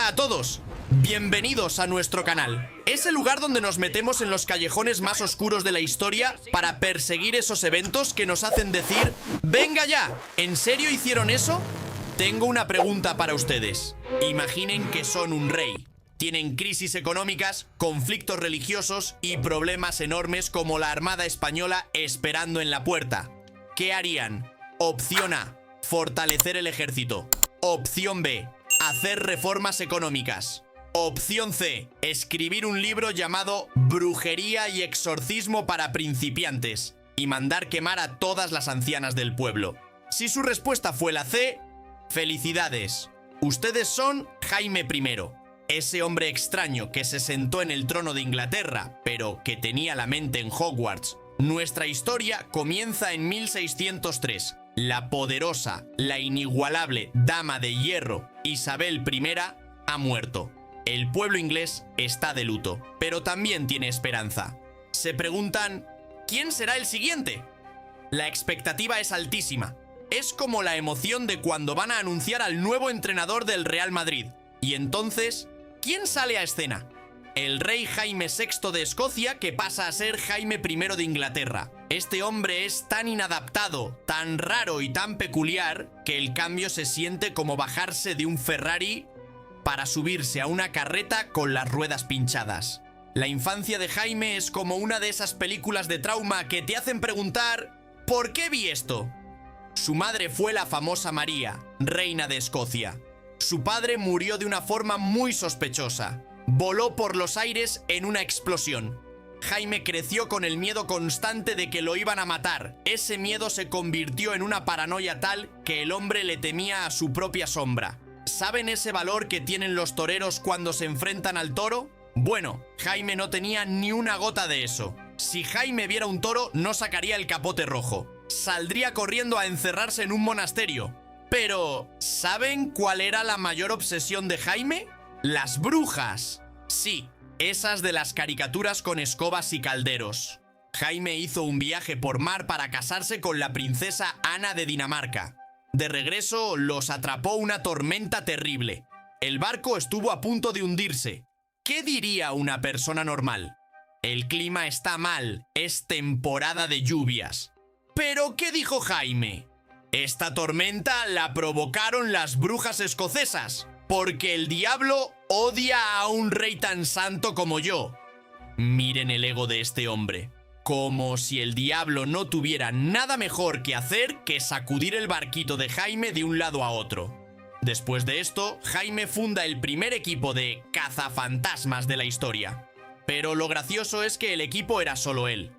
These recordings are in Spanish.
Hola a todos, bienvenidos a nuestro canal. Es el lugar donde nos metemos en los callejones más oscuros de la historia para perseguir esos eventos que nos hacen decir ¡venga ya! ¿En serio hicieron eso? Tengo una pregunta para ustedes. Imaginen que son un rey. Tienen crisis económicas, conflictos religiosos y problemas enormes como la Armada Española esperando en la puerta. ¿Qué harían? Opción A, fortalecer el ejército. Opción B, hacer reformas económicas. Opción C, escribir un libro llamado Brujería y exorcismo para principiantes y mandar quemar a todas las ancianas del pueblo. Si su respuesta fue la C, felicidades. Ustedes son Jaime I, ese hombre extraño que se sentó en el trono de Inglaterra, pero que tenía la mente en Hogwarts. Nuestra historia comienza en 1603. La poderosa, la inigualable Dama de Hierro, Isabel I, ha muerto. El pueblo inglés está de luto, pero también tiene esperanza. Se preguntan, ¿quién será el siguiente? La expectativa es altísima. Es como la emoción de cuando van a anunciar al nuevo entrenador del Real Madrid. Y entonces, ¿quién sale a escena? El rey Jaime VI de Escocia, que pasa a ser Jaime I de Inglaterra. Este hombre es tan inadaptado, tan raro y tan peculiar que el cambio se siente como bajarse de un Ferrari para subirse a una carreta con las ruedas pinchadas. La infancia de Jaime es como una de esas películas de trauma que te hacen preguntar ¿por qué vi esto? Su madre fue la famosa María, reina de Escocia. Su padre murió de una forma muy sospechosa. Voló por los aires en una explosión. Jaime creció con el miedo constante de que lo iban a matar. Ese miedo se convirtió en una paranoia tal que el hombre le temía a su propia sombra. ¿Saben ese valor que tienen los toreros cuando se enfrentan al toro? Bueno, Jaime no tenía ni una gota de eso. Si Jaime viera un toro, no sacaría el capote rojo. Saldría corriendo a encerrarse en un monasterio. Pero, ¿saben cuál era la mayor obsesión de Jaime? Las brujas. Sí, esas de las caricaturas con escobas y calderos. Jaime hizo un viaje por mar para casarse con la princesa Ana de Dinamarca. De regreso, los atrapó una tormenta terrible. El barco estuvo a punto de hundirse. ¿Qué diría una persona normal? El clima está mal, es temporada de lluvias. ¿Pero qué dijo Jaime? Esta tormenta la provocaron las brujas escocesas, porque el diablo odia a un rey tan santo como yo. Miren el ego de este hombre. Como si el diablo no tuviera nada mejor que hacer que sacudir el barquito de Jaime de un lado a otro. Después de esto, Jaime funda el primer equipo de cazafantasmas de la historia. Pero lo gracioso es que el equipo era solo él.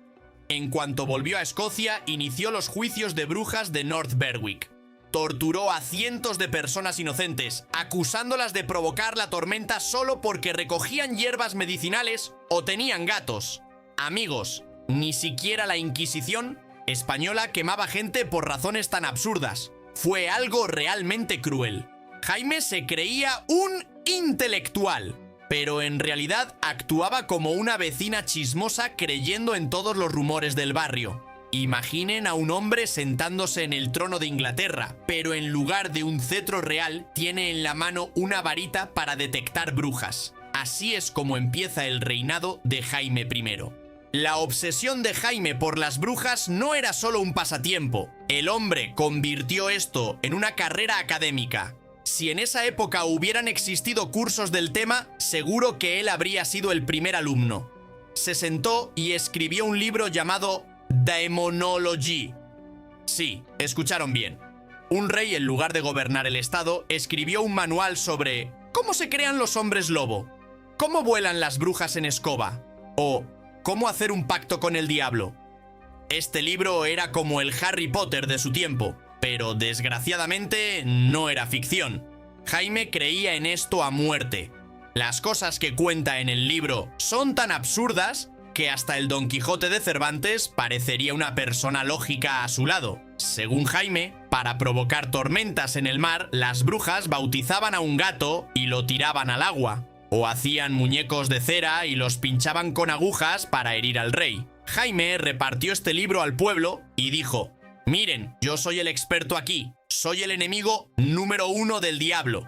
En cuanto volvió a Escocia, inició los juicios de brujas de North Berwick. Torturó a cientos de personas inocentes, acusándolas de provocar la tormenta solo porque recogían hierbas medicinales o tenían gatos. Amigos, ni siquiera la Inquisición española quemaba gente por razones tan absurdas. Fue algo realmente cruel. Jaime se creía un intelectual, pero en realidad actuaba como una vecina chismosa creyendo en todos los rumores del barrio. Imaginen a un hombre sentándose en el trono de Inglaterra, pero en lugar de un cetro real, tiene en la mano una varita para detectar brujas. Así es como empieza el reinado de Jaime I. La obsesión de Jaime por las brujas no era solo un pasatiempo. El hombre convirtió esto en una carrera académica. Si en esa época hubieran existido cursos del tema, seguro que él habría sido el primer alumno. Se sentó y escribió un libro llamado Daemonology. Sí, escucharon bien. Un rey, en lugar de gobernar el estado, escribió un manual sobre cómo se crean los hombres lobo, cómo vuelan las brujas en escoba o cómo hacer un pacto con el diablo. Este libro era como el Harry Potter de su tiempo, pero desgraciadamente no era ficción. Jaime creía en esto a muerte. Las cosas que cuenta en el libro son tan absurdas que hasta el Don Quijote de Cervantes parecería una persona lógica a su lado. Según Jaime, para provocar tormentas en el mar, las brujas bautizaban a un gato y lo tiraban al agua, o hacían muñecos de cera y los pinchaban con agujas para herir al rey. Jaime repartió este libro al pueblo y dijo: miren, yo soy el experto aquí, soy el enemigo número 1 del diablo.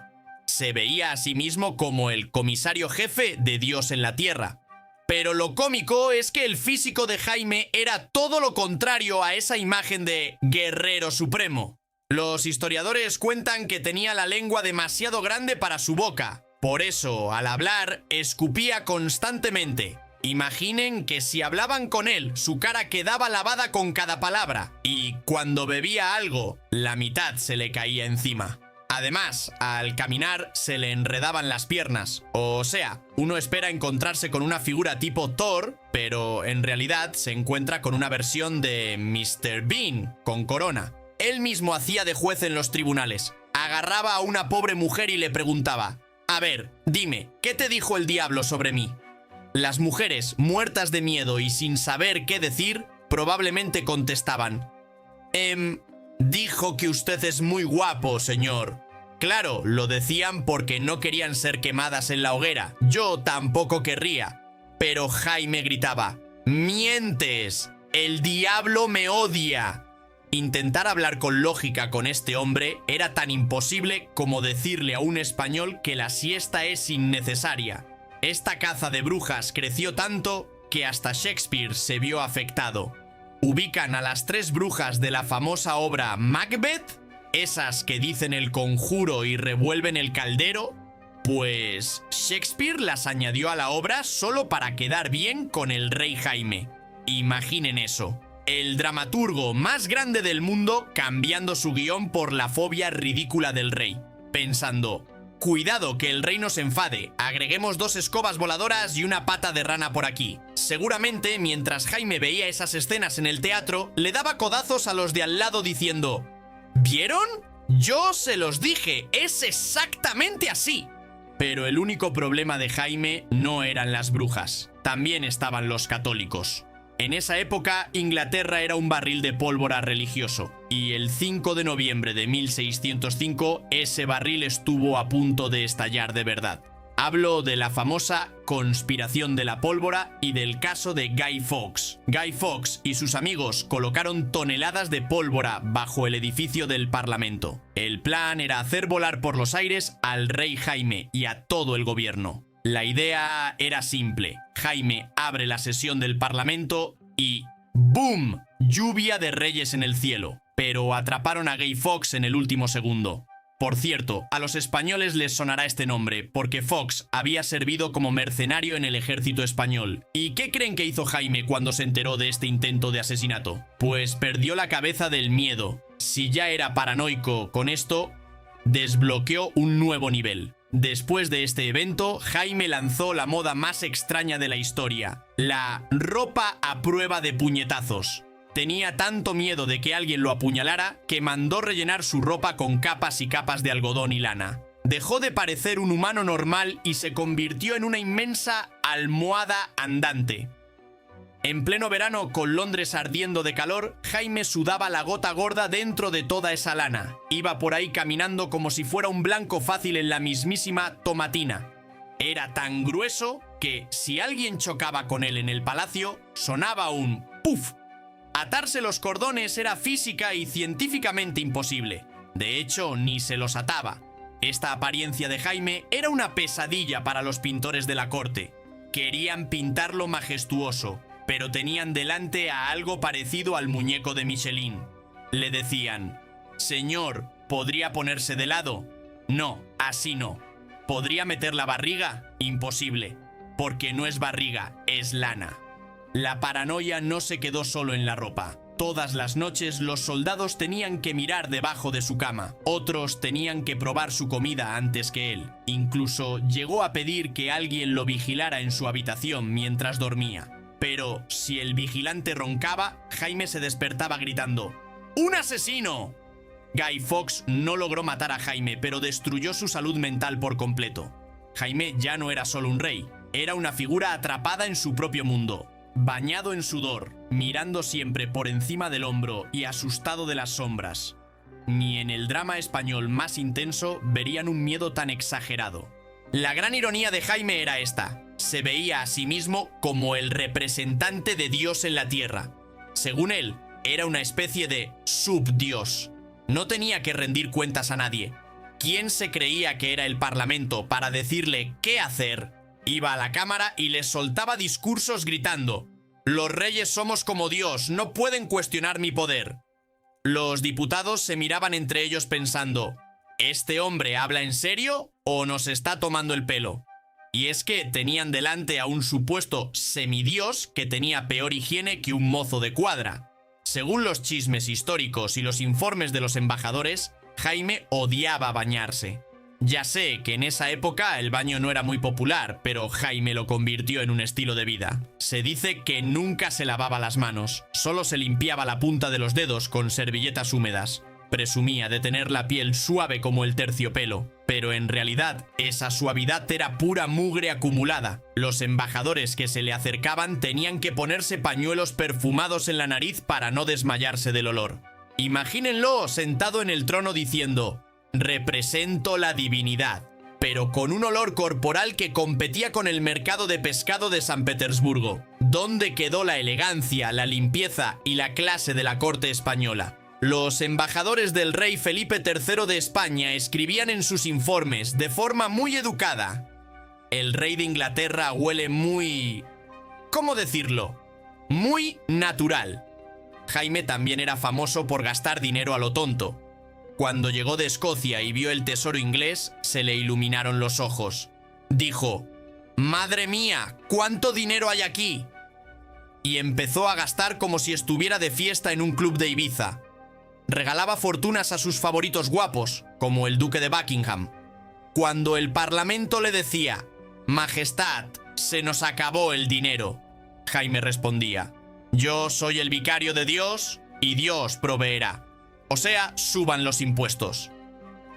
se veía a sí mismo como el comisario jefe de Dios en la tierra. Pero lo cómico es que el físico de Jaime era todo lo contrario a esa imagen de guerrero supremo. Los historiadores cuentan que tenía la lengua demasiado grande para su boca. Por eso, al hablar, escupía constantemente. Imaginen que si hablaban con él, su cara quedaba lavada con cada palabra. Y cuando bebía algo, la mitad se le caía encima. Además, al caminar se le enredaban las piernas. O sea, uno espera encontrarse con una figura tipo Thor, pero en realidad se encuentra con una versión de Mr. Bean, con corona. Él mismo hacía de juez en los tribunales. Agarraba a una pobre mujer y le preguntaba: a ver, dime, ¿qué te dijo el diablo sobre mí? Las mujeres, muertas de miedo y sin saber qué decir, probablemente contestaban: dijo que usted es muy guapo, señor. Claro, lo decían porque no querían ser quemadas en la hoguera. Yo tampoco querría. Pero Jaime gritaba: ¡mientes! ¡El diablo me odia! Intentar hablar con lógica con este hombre era tan imposible como decirle a un español que la siesta es innecesaria. Esta caza de brujas creció tanto que hasta Shakespeare se vio afectado. ¿Ubican a las 3 brujas de la famosa obra Macbeth? ¿Esas que dicen el conjuro y revuelven el caldero? Pues Shakespeare las añadió a la obra solo para quedar bien con el rey Jaime. Imaginen eso. El dramaturgo más grande del mundo cambiando su guión por la fobia ridícula del rey, pensando: cuidado que el rey nos enfade, agreguemos 2 escobas voladoras y una pata de rana por aquí. Seguramente, mientras Jaime veía esas escenas en el teatro, le daba codazos a los de al lado diciendo: ¿vieron? Yo se los dije, es exactamente así. Pero el único problema de Jaime no eran las brujas, también estaban los católicos. En esa época, Inglaterra era un barril de pólvora religioso, y el 5 de noviembre de 1605 ese barril estuvo a punto de estallar de verdad. Hablo de la famosa conspiración de la pólvora y del caso de Guy Fawkes. Guy Fawkes y sus amigos colocaron toneladas de pólvora bajo el edificio del Parlamento. El plan era hacer volar por los aires al rey Jaime y a todo el gobierno. La idea era simple. Jaime abre la sesión del Parlamento y ¡boom! Lluvia de reyes en el cielo. Pero atraparon a Guy Fawkes en el último segundo. Por cierto, a los españoles les sonará este nombre, porque Fawkes había servido como mercenario en el ejército español. ¿Y qué creen que hizo Jaime cuando se enteró de este intento de asesinato? Pues perdió la cabeza del miedo. Si ya era paranoico con esto, desbloqueó un nuevo nivel. Después de este evento, Jaime lanzó la moda más extraña de la historia: la ropa a prueba de puñetazos. Tenía tanto miedo de que alguien lo apuñalara que mandó rellenar su ropa con capas y capas de algodón y lana. Dejó de parecer un humano normal y se convirtió en una inmensa almohada andante. En pleno verano, con Londres ardiendo de calor, Jaime sudaba la gota gorda dentro de toda esa lana. Iba por ahí caminando como si fuera un blanco fácil en la mismísima tomatina. Era tan grueso que, si alguien chocaba con él en el palacio, sonaba un ¡puf! Atarse los cordones era física y científicamente imposible. De hecho, ni se los ataba. Esta apariencia de Jaime era una pesadilla para los pintores de la corte. Querían pintarlo majestuoso, pero tenían delante a algo parecido al muñeco de Michelin. Le decían: «Señor, ¿podría ponerse de lado?» «No, así no». «¿Podría meter la barriga?» «Imposible, porque no es barriga, es lana». La paranoia no se quedó solo en la ropa. Todas las noches los soldados tenían que mirar debajo de su cama. Otros tenían que probar su comida antes que él. Incluso llegó a pedir que alguien lo vigilara en su habitación mientras dormía. Pero si el vigilante roncaba, Jaime se despertaba gritando: «¡Un asesino!». Guy Fawkes no logró matar a Jaime, pero destruyó su salud mental por completo. Jaime ya no era solo un rey, era una figura atrapada en su propio mundo. Bañado en sudor, mirando siempre por encima del hombro y asustado de las sombras. Ni en el drama español más intenso verían un miedo tan exagerado. La gran ironía de Jaime era esta: se veía a sí mismo como el representante de Dios en la tierra. Según él, era una especie de subdios. No tenía que rendir cuentas a nadie. ¿Quién se creía que era el Parlamento para decirle qué hacer? Iba a la cámara y les soltaba discursos gritando: «Los reyes somos como Dios, no pueden cuestionar mi poder». Los diputados se miraban entre ellos pensando: ¿este hombre habla en serio o nos está tomando el pelo? Y es que tenían delante a un supuesto semidios que tenía peor higiene que un mozo de cuadra. Según los chismes históricos y los informes de los embajadores, Jaime odiaba bañarse. Ya sé que en esa época el baño no era muy popular, pero Jaime lo convirtió en un estilo de vida. Se dice que nunca se lavaba las manos, solo se limpiaba la punta de los dedos con servilletas húmedas. Presumía de tener la piel suave como el terciopelo, pero en realidad esa suavidad era pura mugre acumulada. Los embajadores que se le acercaban tenían que ponerse pañuelos perfumados en la nariz para no desmayarse del olor. Imagínenlo sentado en el trono diciendo: «Represento la divinidad», pero con un olor corporal que competía con el mercado de pescado de San Petersburgo. ¿Dónde quedó la elegancia, la limpieza y la clase de la corte española? Los embajadores del rey Felipe III de España escribían en sus informes de forma muy educada: «El rey de Inglaterra huele muy... ¿cómo decirlo? Muy natural». Jaime también era famoso por gastar dinero a lo tonto. Cuando llegó de Escocia y vio el tesoro inglés, se le iluminaron los ojos. Dijo: «¡Madre mía! ¿Cuánto dinero hay aquí?». Y empezó a gastar como si estuviera de fiesta en un club de Ibiza. Regalaba fortunas a sus favoritos guapos, como el duque de Buckingham. Cuando el Parlamento le decía: «Majestad, se nos acabó el dinero», Jaime respondía: «Yo soy el vicario de Dios y Dios proveerá». O sea, suban los impuestos.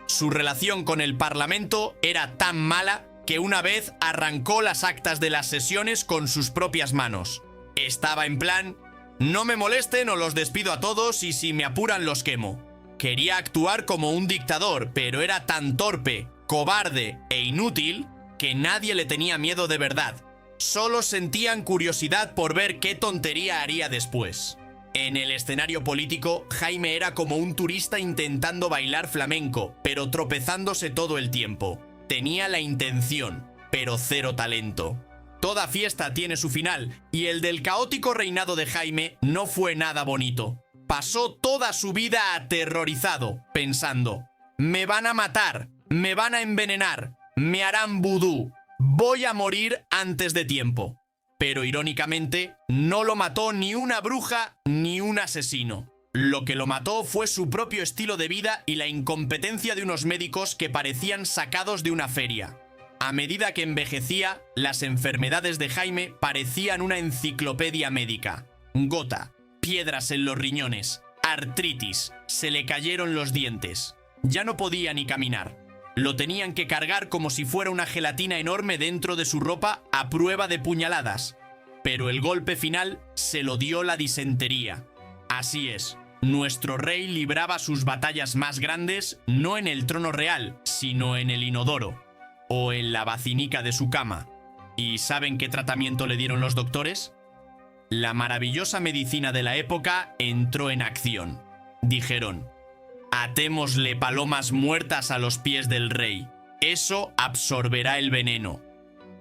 Su relación con el Parlamento era tan mala que una vez arrancó las actas de las sesiones con sus propias manos. Estaba en plan: «No me molesten o los despido a todos y si me apuran los quemo». Quería actuar como un dictador, pero era tan torpe, cobarde e inútil que nadie le tenía miedo de verdad. Solo sentían curiosidad por ver qué tontería haría después. En el escenario político, Jaime era como un turista intentando bailar flamenco, pero tropezándose todo el tiempo. Tenía la intención, pero cero talento. Toda fiesta tiene su final, y el del caótico reinado de Jaime no fue nada bonito. Pasó toda su vida aterrorizado, pensando: «Me van a matar, me van a envenenar, me harán vudú, voy a morir antes de tiempo». Pero irónicamente, no lo mató ni una bruja ni un asesino. Lo que lo mató fue su propio estilo de vida y la incompetencia de unos médicos que parecían sacados de una feria. A medida que envejecía, las enfermedades de Jaime parecían una enciclopedia médica. Gota, piedras en los riñones, artritis, se le cayeron los dientes. Ya no podía ni caminar. Lo tenían que cargar como si fuera una gelatina enorme dentro de su ropa a prueba de puñaladas. Pero el golpe final se lo dio la disentería. Así es, nuestro rey libraba sus batallas más grandes no en el trono real, sino en el inodoro o en la vacinica de su cama. ¿Y saben qué tratamiento le dieron los doctores? La maravillosa medicina de la época entró en acción. Dijeron: «Atémosle palomas muertas a los pies del rey. Eso absorberá el veneno».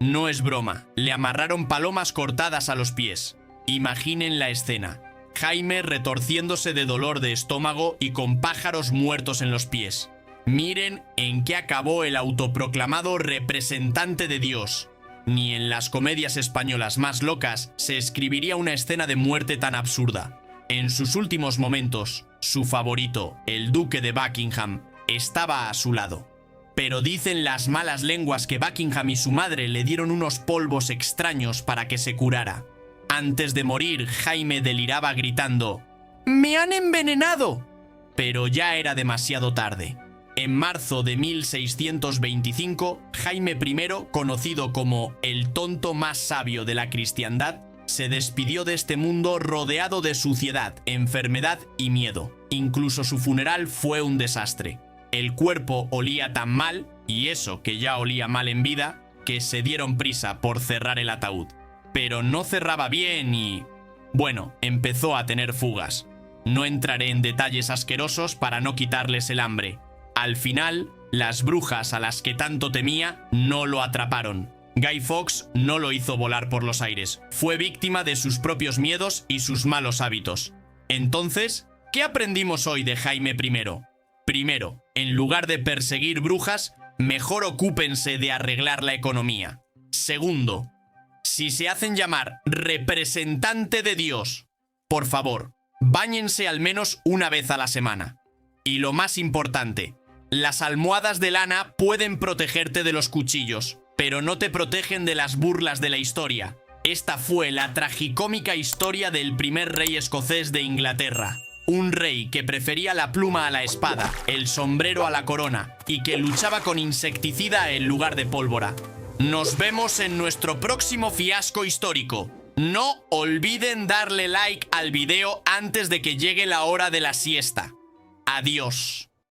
No es broma, le amarraron palomas cortadas a los pies. Imaginen la escena: Jaime retorciéndose de dolor de estómago y con pájaros muertos en los pies. Miren en qué acabó el autoproclamado representante de Dios. Ni en las comedias españolas más locas se escribiría una escena de muerte tan absurda. En sus últimos momentos, su favorito, el duque de Buckingham, estaba a su lado. Pero dicen las malas lenguas que Buckingham y su madre le dieron unos polvos extraños para que se curara. Antes de morir, Jaime deliraba gritando: «¡Me han envenenado!». Pero ya era demasiado tarde. En marzo de 1625, Jaime I, conocido como el tonto más sabio de la cristiandad, se despidió de este mundo rodeado de suciedad, enfermedad y miedo. Incluso su funeral fue un desastre. El cuerpo olía tan mal, y eso que ya olía mal en vida, que se dieron prisa por cerrar el ataúd. Pero no cerraba bien y... bueno, empezó a tener fugas. No entraré en detalles asquerosos para no quitarles el hambre. Al final, Las brujas a las que tanto temía no lo atraparon. Guy Fawkes no lo hizo volar por los aires. Fue víctima de sus propios miedos y sus malos hábitos. Entonces, ¿qué aprendimos hoy de Jaime I? Primero, en lugar de perseguir brujas, mejor ocúpense de arreglar la economía. Segundo, si se hacen llamar representante de Dios, por favor, báñense al menos una vez a la semana. Y lo más importante, las almohadas de lana pueden protegerte de los cuchillos, pero no te protegen de las burlas de la historia. Esta fue la tragicómica historia del primer rey escocés de Inglaterra. Un rey que prefería la pluma a la espada, el sombrero a la corona y que luchaba con insecticida en lugar de pólvora. Nos vemos en nuestro próximo fiasco histórico. No olviden darle like al video antes de que llegue la hora de la siesta. Adiós.